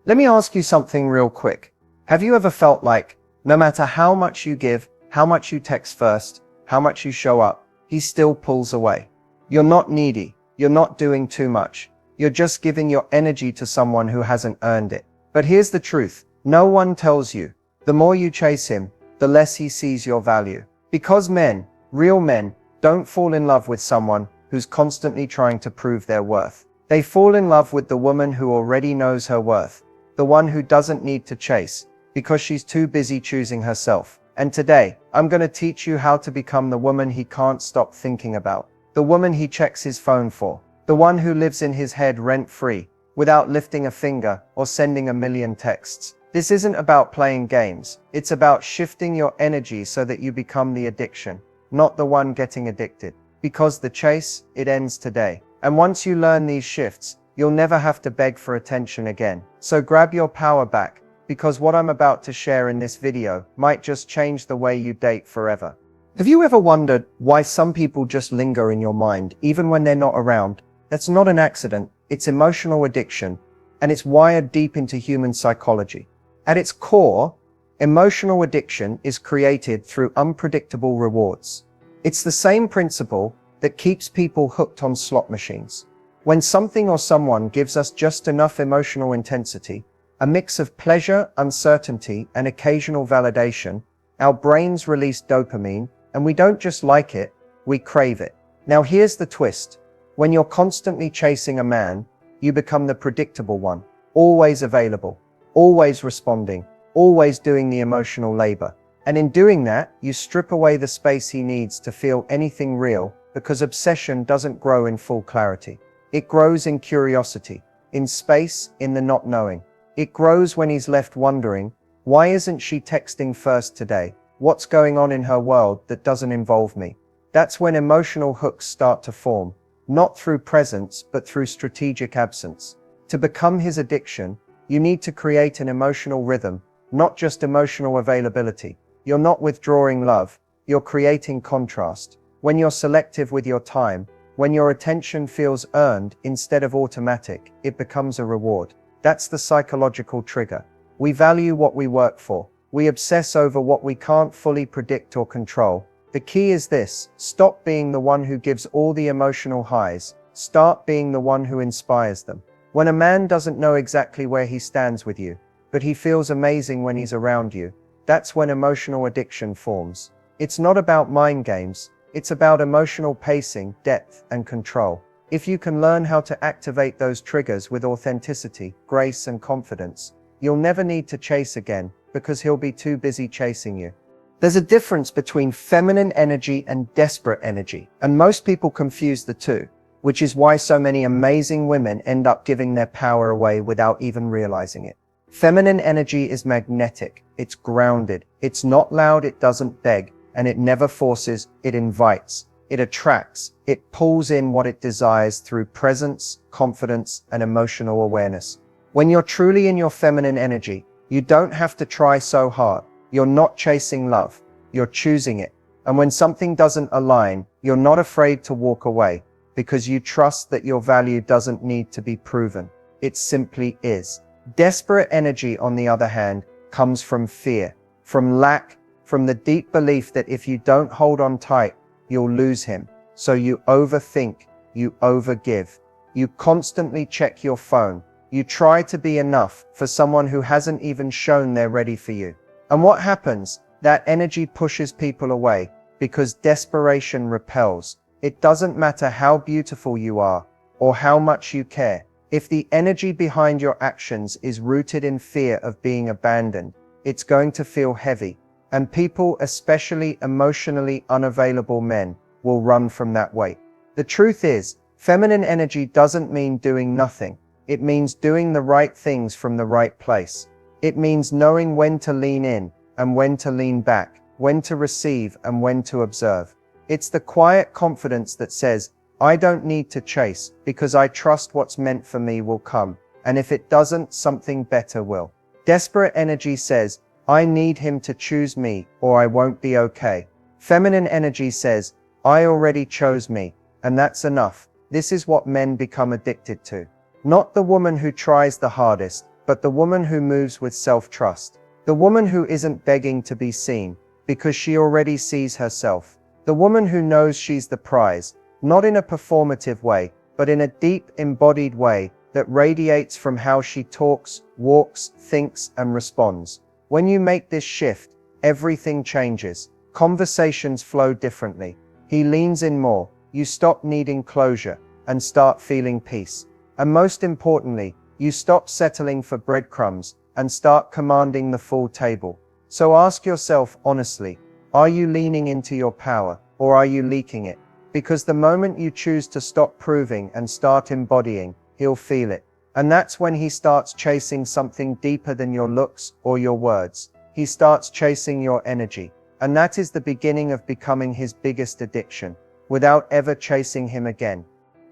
Let me ask you something real quick. Have you ever felt like, no matter how much you give, how much you text first, how much you show up, he still pulls away? You're not needy. You're not doing too much. You're just giving your energy to someone who hasn't earned it. But here's the truth. No one tells you. The more you chase him, the less he sees your value. Because men, real men, don't fall in love with someone who's constantly trying to prove their worth. They fall in love with the woman who already knows her worth. The one who doesn't need to chase, because she's too busy choosing herself. And today, I'm going to teach you how to become the woman he can't stop thinking about. The woman he checks his phone for. The one who lives in his head rent-free, without lifting a finger or sending a million texts. This isn't about playing games. It's about shifting your energy so that you become the addiction, not the one getting addicted. Because the chase, it ends today. And once you learn these shifts, you'll never have to beg for attention again. So grab your power back, because what I'm about to share in this video might just change the way you date forever. Have you ever wondered why some people just linger in your mind even when they're not around? That's not an accident, it's emotional addiction, and it's wired deep into human psychology. At its core, emotional addiction is created through unpredictable rewards. It's the same principle that keeps people hooked on slot machines. When something or someone gives us just enough emotional intensity, a mix of pleasure, uncertainty, and occasional validation, our brains release dopamine, and we don't just like it, we crave it. Now here's the twist. When you're constantly chasing a man, you become the predictable one, always available, always responding, always doing the emotional labor. And in doing that, you strip away the space he needs to feel anything real, because obsession doesn't grow in full clarity. It grows in curiosity, in space, in the not knowing. It grows when he's left wondering, why isn't she texting first today? What's going on in her world that doesn't involve me? That's when emotional hooks start to form, not through presence, but through strategic absence. To become his addiction, you need to create an emotional rhythm, not just emotional availability. You're not withdrawing love, you're creating contrast. When you're selective with your time, when your attention feels earned instead of automatic, it becomes a reward. That's the psychological trigger. We value what we work for. We obsess over what we can't fully predict or control. The key is this: stop being the one who gives all the emotional highs. Start being the one who inspires them. When a man doesn't know exactly where he stands with you, but he feels amazing when he's around you, that's when emotional addiction forms. It's not about mind games. It's about emotional pacing, depth, and control. If you can learn how to activate those triggers with authenticity, grace, and confidence, you'll never need to chase again, because he'll be too busy chasing you. There's a difference between feminine energy and desperate energy, and most people confuse the two, which is why so many amazing women end up giving their power away without even realizing it. Feminine energy is magnetic, it's grounded, it's not loud, it doesn't beg, and it never forces, it invites, it attracts, it pulls in what it desires through presence, confidence, and emotional awareness. When you're truly in your feminine energy, you don't have to try so hard. You're not chasing love, you're choosing it. And when something doesn't align, you're not afraid to walk away, because you trust that your value doesn't need to be proven. It simply is. Desperate energy, on the other hand, comes from fear, from lack, from the deep belief that if you don't hold on tight, you'll lose him. So you overthink, you overgive, you constantly check your phone, you try to be enough for someone who hasn't even shown they're ready for you. And what happens? That energy pushes people away, because desperation repels. It doesn't matter how beautiful you are, or how much you care. If the energy behind your actions is rooted in fear of being abandoned, it's going to feel heavy. And people, especially emotionally unavailable men, will run from that weight. The truth is, feminine energy doesn't mean doing nothing. It means doing the right things from the right place. It means knowing when to lean in and when to lean back, when to receive and when to observe. It's the quiet confidence that says, I don't need to chase, because I trust what's meant for me will come, and if it doesn't, something better will. Desperate energy says, I need him to choose me, or I won't be okay. Feminine energy says, I already chose me, and that's enough. This is what men become addicted to. Not the woman who tries the hardest, but the woman who moves with self-trust. The woman who isn't begging to be seen, because she already sees herself. The woman who knows she's the prize, not in a performative way, but in a deep, embodied way that radiates from how she talks, walks, thinks, and responds. When you make this shift, everything changes. Conversations flow differently. He leans in more. You stop needing closure and start feeling peace. And most importantly, you stop settling for breadcrumbs and start commanding the full table. So ask yourself honestly, are you leaning into your power, or are you leaking it? Because the moment you choose to stop proving and start embodying, he'll feel it. And that's when he starts chasing something deeper than your looks or your words. He starts chasing your energy. And that is the beginning of becoming his biggest addiction, without ever chasing him again.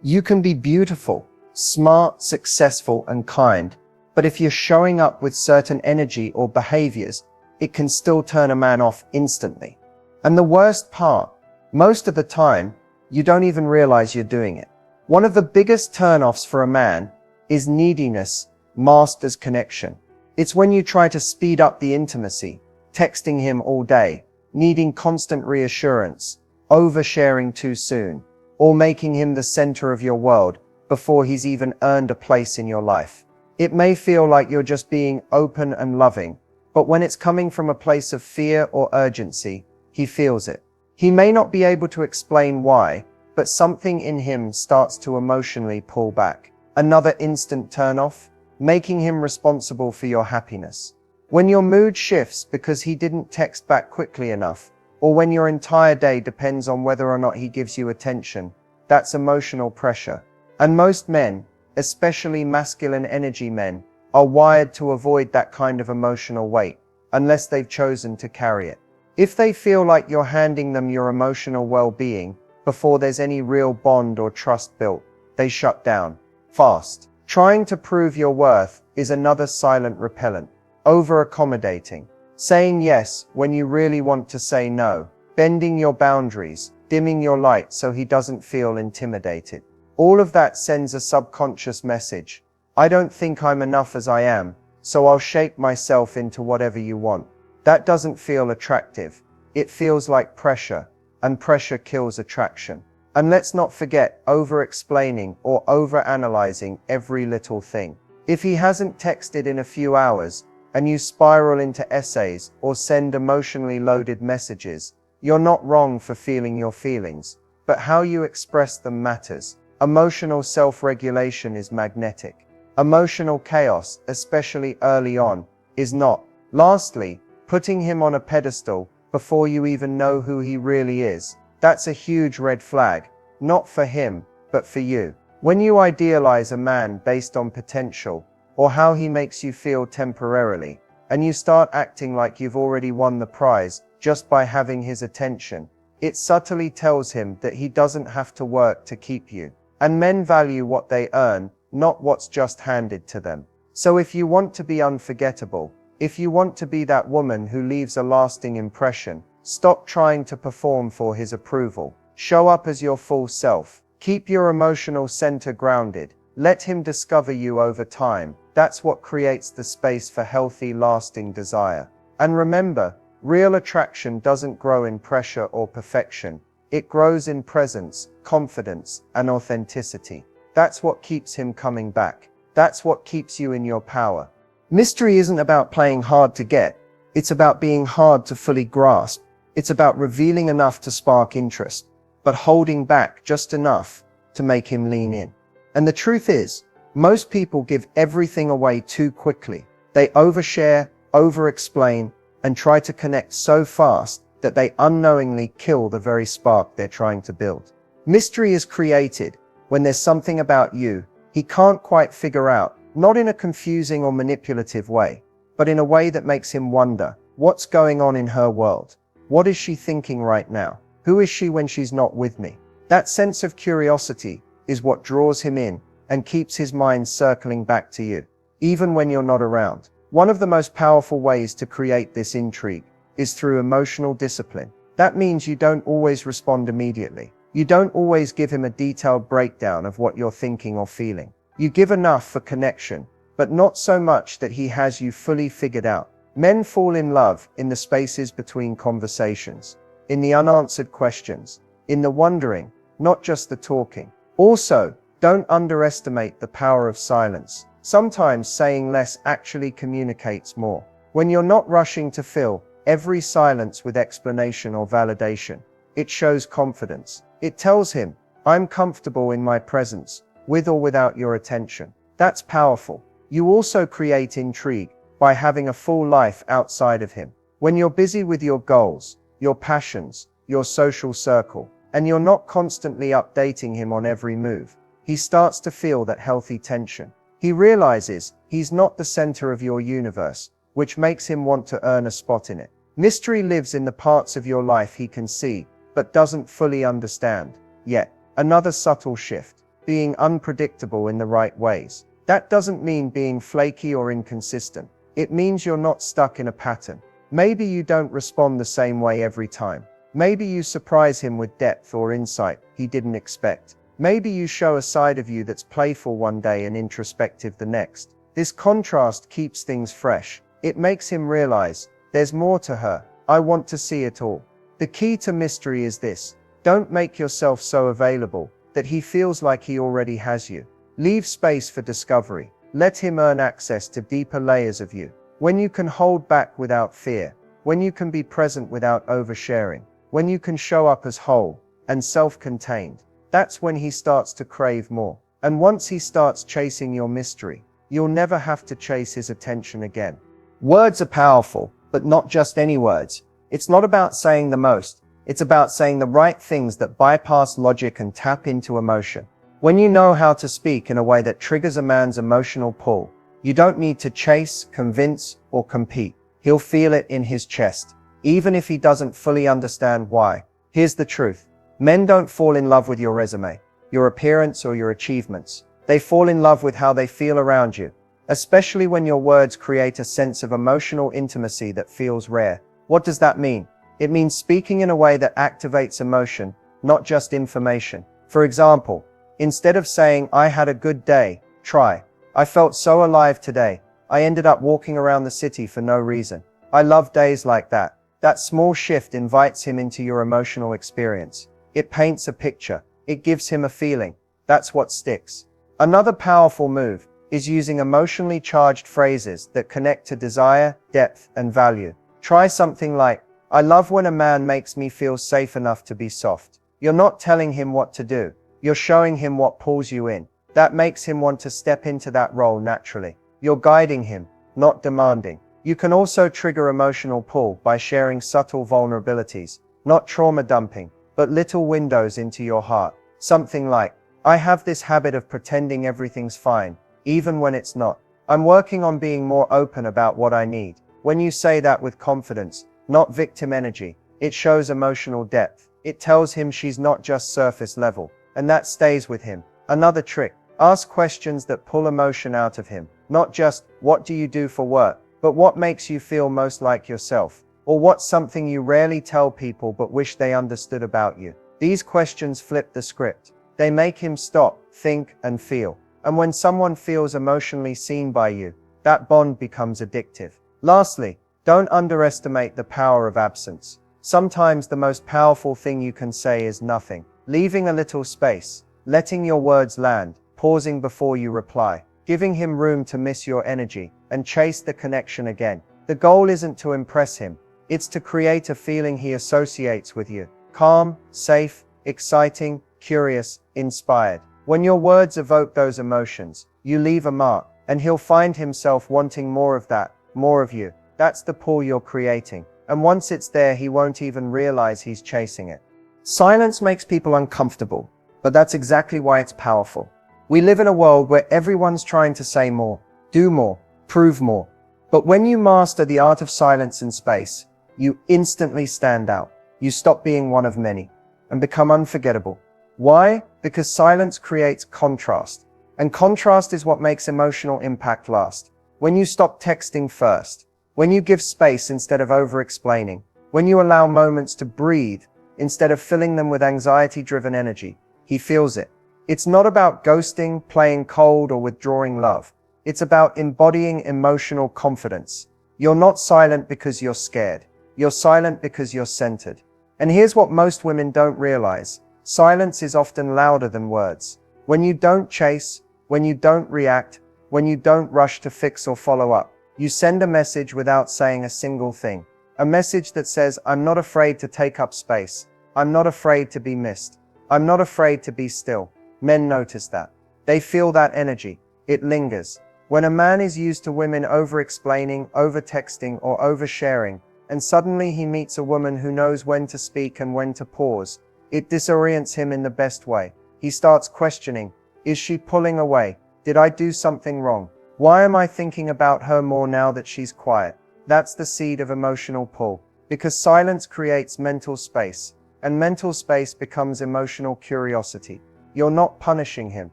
You can be beautiful, smart, successful, and kind, but if you're showing up with certain energy or behaviors, it can still turn a man off instantly. And the worst part, most of the time, you don't even realize you're doing it. One of the biggest turnoffs for a man is neediness masked as connection. It's when you try to speed up the intimacy, texting him all day, needing constant reassurance, oversharing too soon, or making him the center of your world before he's even earned a place in your life. It may feel like you're just being open and loving, but when it's coming from a place of fear or urgency, he feels it. He may not be able to explain why, but something in him starts to emotionally pull back. Another instant turnoff, making him responsible for your happiness. When your mood shifts because he didn't text back quickly enough, or when your entire day depends on whether or not he gives you attention, that's emotional pressure. And most men, especially masculine energy men, are wired to avoid that kind of emotional weight, unless they've chosen to carry it. If they feel like you're handing them your emotional well-being before there's any real bond or trust built, they shut down fast. Trying to prove your worth is another silent repellent. Over-accommodating. Saying yes when you really want to say no. Bending your boundaries. Dimming your light so he doesn't feel intimidated. All of that sends a subconscious message. I don't think I'm enough as I am, so I'll shape myself into whatever you want. That doesn't feel attractive. It feels like pressure, and pressure kills attraction. And let's not forget over-explaining or over-analyzing every little thing. If he hasn't texted in a few hours, and you spiral into essays or send emotionally loaded messages, you're not wrong for feeling your feelings, but how you express them matters. Emotional self-regulation is magnetic. Emotional chaos, especially early on, is not. Lastly, putting him on a pedestal before you even know who he really is. That's a huge red flag, not for him, but for you. When you idealize a man based on potential, or how he makes you feel temporarily, and you start acting like you've already won the prize just by having his attention, it subtly tells him that he doesn't have to work to keep you. And men value what they earn, not what's just handed to them. So if you want to be unforgettable, if you want to be that woman who leaves a lasting impression, stop trying to perform for his approval. Show up as your full self. Keep your emotional center grounded. Let him discover you over time. That's what creates the space for healthy, lasting desire. And remember, real attraction doesn't grow in pressure or perfection. It grows in presence, confidence, and authenticity. That's what keeps him coming back. That's what keeps you in your power. Mystery isn't about playing hard to get. It's about being hard to fully grasp. It's about revealing enough to spark interest, but holding back just enough to make him lean in. And the truth is, most people give everything away too quickly. They overshare, over-explain, and try to connect so fast that they unknowingly kill the very spark they're trying to build. Mystery is created when there's something about you he can't quite figure out, not in a confusing or manipulative way, but in a way that makes him wonder, what's going on in her world? What is she thinking right now? Who is she when she's not with me? That sense of curiosity is what draws him in and keeps his mind circling back to you, even when you're not around. One of the most powerful ways to create this intrigue is through emotional discipline. That means you don't always respond immediately. You don't always give him a detailed breakdown of what you're thinking or feeling. You give enough for connection, but not so much that he has you fully figured out. Men fall in love in the spaces between conversations, in the unanswered questions, in the wondering, not just the talking. Also, don't underestimate the power of silence. Sometimes saying less actually communicates more. When you're not rushing to fill every silence with explanation or validation, it shows confidence. It tells him, I'm comfortable in my presence, with or without your attention. That's powerful. You also create intrigue by having a full life outside of him. When you're busy with your goals, your passions, your social circle, and you're not constantly updating him on every move, he starts to feel that healthy tension. He realizes he's not the center of your universe, which makes him want to earn a spot in it. Mystery lives in the parts of your life he can see, but doesn't fully understand yet. Another subtle shift, being unpredictable in the right ways. That doesn't mean being flaky or inconsistent. It means you're not stuck in a pattern. Maybe you don't respond the same way every time. Maybe you surprise him with depth or insight he didn't expect. Maybe you show a side of you that's playful one day and introspective the next. This contrast keeps things fresh. It makes him realize, there's more to her. I want to see it all. The key to mystery is this: don't make yourself so available that he feels like he already has you. Leave space for discovery. Let him earn access to deeper layers of you. When you can hold back without fear, when you can be present without oversharing, when you can show up as whole and self-contained, that's when he starts to crave more. And once he starts chasing your mystery, you'll never have to chase his attention again. Words are powerful, but not just any words. It's not about saying the most. It's about saying the right things that bypass logic and tap into emotion. When you know how to speak in a way that triggers a man's emotional pull, you don't need to chase, convince, or compete. He'll feel it in his chest, even if he doesn't fully understand why. Here's the truth. Men don't fall in love with your resume, your appearance, or your achievements. They fall in love with how they feel around you, especially when your words create a sense of emotional intimacy that feels rare. What does that mean? It means speaking in a way that activates emotion, not just information. For example, instead of saying, I had a good day, try, I felt so alive today. I ended up walking around the city for no reason. I love days like that. That small shift invites him into your emotional experience. It paints a picture. It gives him a feeling. That's what sticks. Another powerful move is using emotionally charged phrases that connect to desire, depth, and value. Try something like, I love when a man makes me feel safe enough to be soft. You're not telling him what to do. You're showing him what pulls you in. That makes him want to step into that role naturally. You're guiding him, not demanding. You can also trigger emotional pull by sharing subtle vulnerabilities, not trauma dumping, but little windows into your heart. Something like, I have this habit of pretending everything's fine, even when it's not. I'm working on being more open about what I need. When you say that with confidence, not victim energy, it shows emotional depth. It tells him she's not just surface level, and that stays with him. Another trick, ask questions that pull emotion out of him. Not just, what do you do for work, but what makes you feel most like yourself? Or what's something you rarely tell people but wish they understood about you? These questions flip the script. They make him stop, think, and feel. And when someone feels emotionally seen by you, that bond becomes addictive. Lastly, don't underestimate the power of absence. Sometimes the most powerful thing you can say is nothing. Leaving a little space, letting your words land, pausing before you reply, giving him room to miss your energy and chase the connection again. The goal isn't to impress him. It's to create a feeling he associates with you. Calm, safe, exciting, curious, inspired. When your words evoke those emotions, you leave a mark, and he'll find himself wanting more of that, more of you. That's the pull you're creating. And once it's there, he won't even realize he's chasing it. Silence makes people uncomfortable, but that's exactly why it's powerful. We live in a world where everyone's trying to say more, do more, prove more. But when you master the art of silence in space, you instantly stand out. You stop being one of many and become unforgettable. Why? Because silence creates contrast. And contrast is what makes emotional impact last. When you stop texting first, when you give space instead of over-explaining, when you allow moments to breathe instead of filling them with anxiety-driven energy, he feels it. It's not about ghosting, playing cold, or withdrawing love. It's about embodying emotional confidence. You're not silent because you're scared. You're silent because you're centered. And here's what most women don't realize. Silence is often louder than words. When you don't chase, when you don't react, when you don't rush to fix or follow up, you send a message without saying a single thing. A message that says, I'm not afraid to take up space. I'm not afraid to be missed. I'm not afraid to be still. Men notice that. They feel that energy. It lingers. When a man is used to women over-explaining, over-texting, or over-sharing, and suddenly he meets a woman who knows when to speak and when to pause, it disorients him in the best way. He starts questioning, is she pulling away? Did I do something wrong? Why am I thinking about her more now that she's quiet? That's the seed of emotional pull. Because silence creates mental space, and mental space becomes emotional curiosity. You're not punishing him.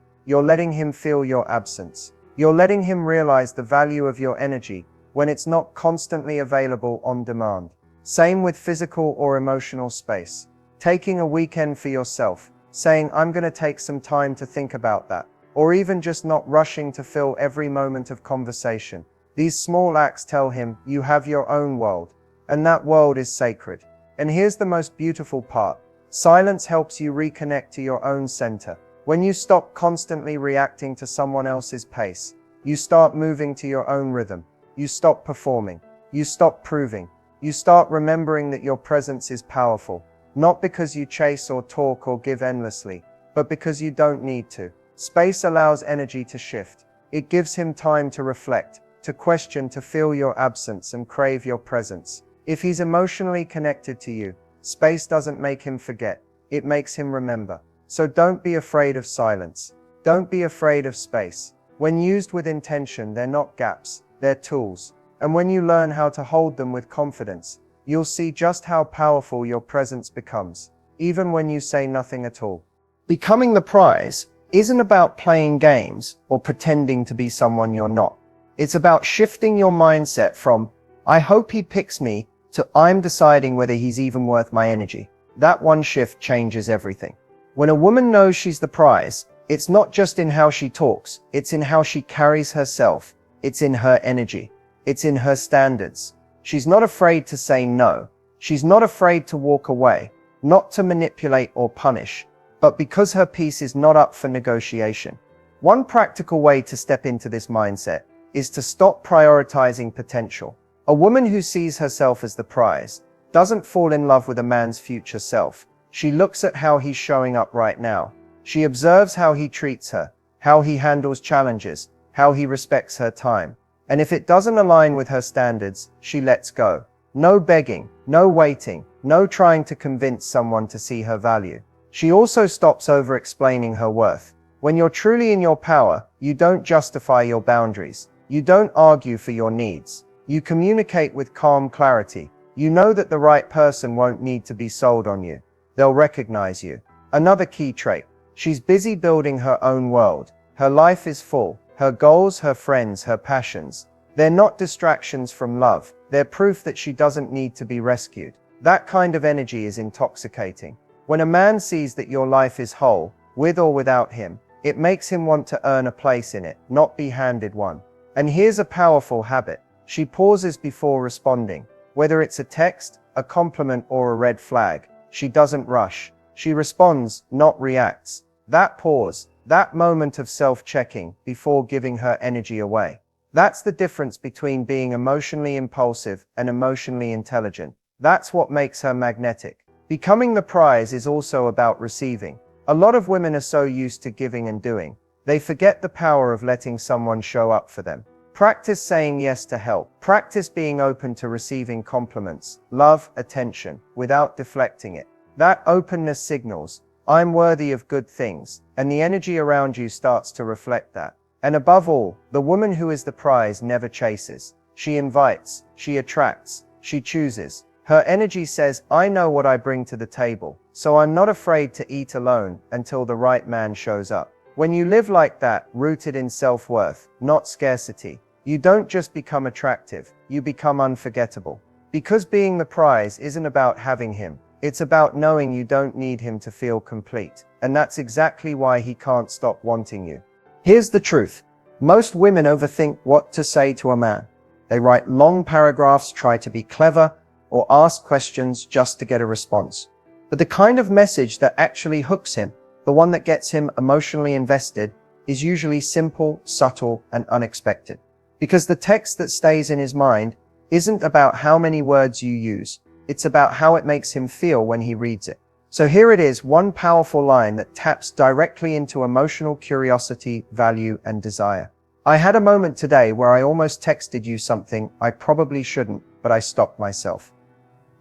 You're letting him feel your absence. You're letting him realize the value of your energy when it's not constantly available on demand. Same with physical or emotional space. Taking a weekend for yourself, saying, I'm going to take some time to think about that, or even just not rushing to fill every moment of conversation. These small acts tell him you have your own world, and that world is sacred. And here's the most beautiful part. Silence helps you reconnect to your own center. When you stop constantly reacting to someone else's pace, you start moving to your own rhythm. You stop performing. You stop proving. You start remembering that your presence is powerful, not because you chase or talk or give endlessly, but because you don't need to. Space allows energy to shift. It gives him time to reflect, to question, to feel your absence and crave your presence. If he's emotionally connected to you, space doesn't make him forget. It makes him remember. So don't be afraid of silence. Don't be afraid of space. When used with intention, they're not gaps, they're tools. And when you learn how to hold them with confidence, you'll see just how powerful your presence becomes, even when you say nothing at all. Becoming the prize isn't about playing games or pretending to be someone you're not. It's about shifting your mindset from, I hope he picks me, to I'm deciding whether he's even worth my energy. That one shift changes everything. When a woman knows she's the prize, it's not just in how she talks, it's in how she carries herself. It's in her energy. It's in her standards. She's not afraid to say no. She's not afraid to walk away, not to manipulate or punish, but because her peace is not up for negotiation. One practical way to step into this mindset is to stop prioritizing potential. A woman who sees herself as the prize doesn't fall in love with a man's future self. She looks at how he's showing up right now. She observes how he treats her, how he handles challenges, how he respects her time. And if it doesn't align with her standards, she lets go. No begging, no waiting, no trying to convince someone to see her value. She also stops over-explaining her worth. When you're truly in your power, you don't justify your boundaries. You don't argue for your needs. You communicate with calm clarity. You know that the right person won't need to be sold on you. They'll recognize you. Another key trait. She's busy building her own world. Her life is full. Her goals, her friends, her passions. They're not distractions from love. They're proof that she doesn't need to be rescued. That kind of energy is intoxicating. When a man sees that your life is whole, with or without him, it makes him want to earn a place in it, not be handed one. And here's a powerful habit. She pauses before responding. Whether it's a text, a compliment, or a red flag, she doesn't rush. She responds, not reacts. That pause, that moment of self-checking before giving her energy away. That's the difference between being emotionally impulsive and emotionally intelligent. That's what makes her magnetic. Becoming the prize is also about receiving. A lot of women are so used to giving and doing, they forget the power of letting someone show up for them. Practice saying yes to help. Practice being open to receiving compliments, love, attention, without deflecting it. That openness signals, I'm worthy of good things, and the energy around you starts to reflect that. And above all, the woman who is the prize never chases. She invites, she attracts, she chooses. Her energy says, I know what I bring to the table, so I'm not afraid to eat alone until the right man shows up. When you live like that, rooted in self-worth, not scarcity, you don't just become attractive, you become unforgettable. Because being the prize isn't about having him, it's about knowing you don't need him to feel complete. And that's exactly why he can't stop wanting you. Here's the truth. Most women overthink what to say to a man. They write long paragraphs, try to be clever, or ask questions just to get a response. But the kind of message that actually hooks him, the one that gets him emotionally invested, is usually simple, subtle, and unexpected. Because the text that stays in his mind isn't about how many words you use, it's about how it makes him feel when he reads it. So here it is, one powerful line that taps directly into emotional curiosity, value, and desire. I had a moment today where I almost texted you something I probably shouldn't, but I stopped myself.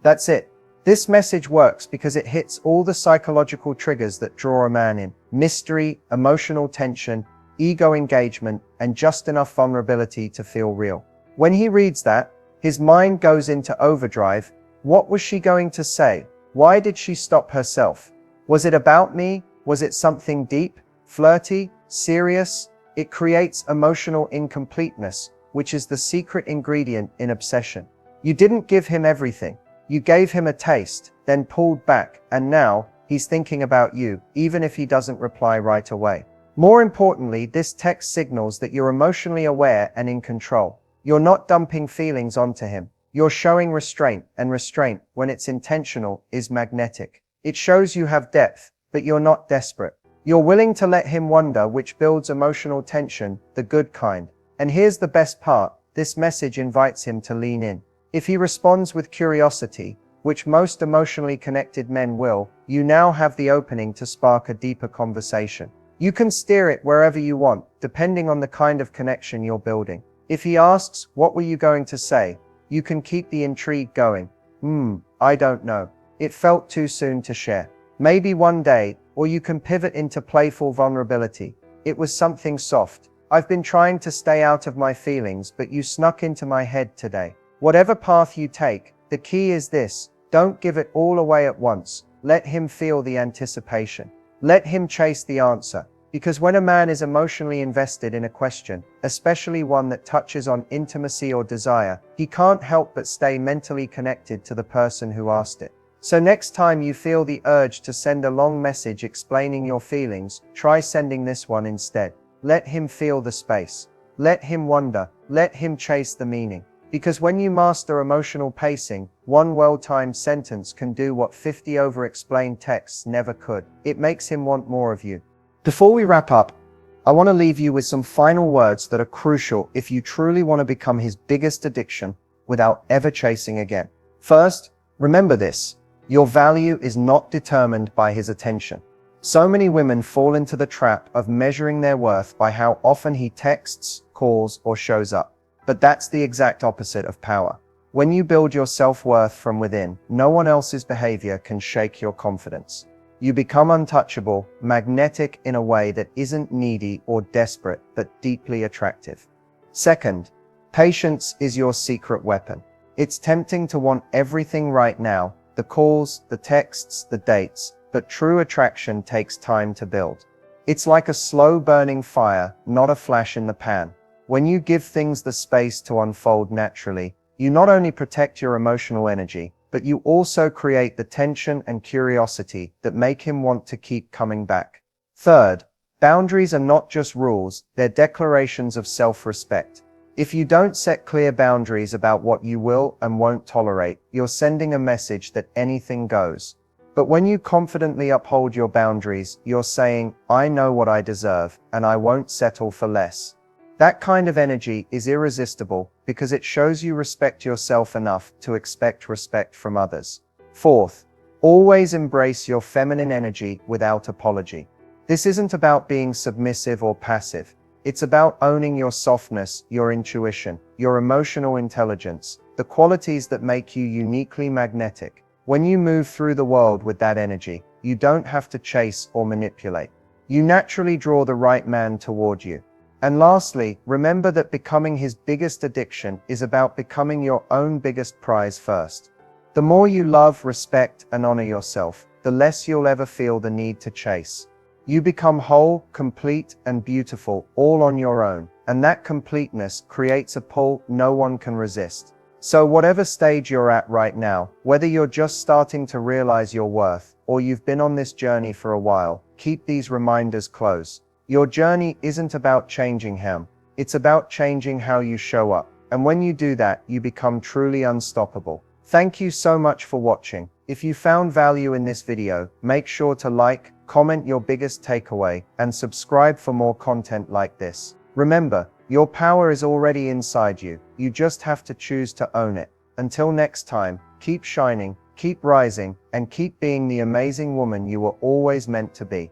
That's it. This message works because it hits all the psychological triggers that draw a man in: mystery, emotional tension, ego engagement, and just enough vulnerability to feel real. When he reads that, his mind goes into overdrive. What was she going to say? Why did she stop herself? Was it about me? Was it something deep, flirty, serious? It creates emotional incompleteness, which is the secret ingredient in obsession. You didn't give him everything. You gave him a taste, then pulled back, and now he's thinking about you, even if he doesn't reply right away. More importantly, this text signals that you're emotionally aware and in control. You're not dumping feelings onto him. You're showing restraint, and restraint, when it's intentional, is magnetic. It shows you have depth, but you're not desperate. You're willing to let him wonder, which builds emotional tension, the good kind. And here's the best part: this message invites him to lean in. If he responds with curiosity, which most emotionally connected men will, you now have the opening to spark a deeper conversation. You can steer it wherever you want, depending on the kind of connection you're building. If he asks, "What were you going to say?" you can keep the intrigue going. I don't know. It felt too soon to share. Maybe one day. Or you can pivot into playful vulnerability. "It was something soft. I've been trying to stay out of my feelings, but you snuck into my head today." Whatever path you take, the key is this: don't give it all away at once. Let him feel the anticipation. Let him chase the answer. Because when a man is emotionally invested in a question, especially one that touches on intimacy or desire, he can't help but stay mentally connected to the person who asked it. So next time you feel the urge to send a long message explaining your feelings, try sending this one instead. Let him feel the space. Let him wonder. Let him chase the meaning. Because when you master emotional pacing, one well-timed sentence can do what 50 over-explained texts never could. It makes him want more of you. Before we wrap up, I want to leave you with some final words that are crucial if you truly want to become his biggest addiction without ever chasing again. First, remember this: your value is not determined by his attention. So many women fall into the trap of measuring their worth by how often he texts, calls, or shows up. But that's the exact opposite of power. When you build your self-worth from within, no one else's behavior can shake your confidence. You become untouchable, magnetic in a way that isn't needy or desperate, but deeply attractive. Second, patience is your secret weapon. It's tempting to want everything right now: the calls, the texts, the dates, but true attraction takes time to build. It's like a slow burning fire, not a flash in the pan. When you give things the space to unfold naturally, you not only protect your emotional energy, but you also create the tension and curiosity that make him want to keep coming back. Third, boundaries are not just rules, they're declarations of self-respect. If you don't set clear boundaries about what you will and won't tolerate, you're sending a message that anything goes. But when you confidently uphold your boundaries, you're saying, "I know what I deserve, and I won't settle for less." That kind of energy is irresistible because it shows you respect yourself enough to expect respect from others. Fourth, always embrace your feminine energy without apology. This isn't about being submissive or passive. It's about owning your softness, your intuition, your emotional intelligence, the qualities that make you uniquely magnetic. When you move through the world with that energy, you don't have to chase or manipulate. You naturally draw the right man toward you. And lastly, remember that becoming his biggest addiction is about becoming your own biggest prize first. The more you love, respect, and honor yourself, the less you'll ever feel the need to chase. You become whole, complete, and beautiful, all on your own, and that completeness creates a pull no one can resist. So whatever stage you're at right now, whether you're just starting to realize your worth, or you've been on this journey for a while, keep these reminders close. Your journey isn't about changing him. It's about changing how you show up. And when you do that, you become truly unstoppable. Thank you so much for watching. If you found value in this video, make sure to like, comment your biggest takeaway, and subscribe for more content like this. Remember, your power is already inside you. You just have to choose to own it. Until next time, keep shining, keep rising, and keep being the amazing woman you were always meant to be.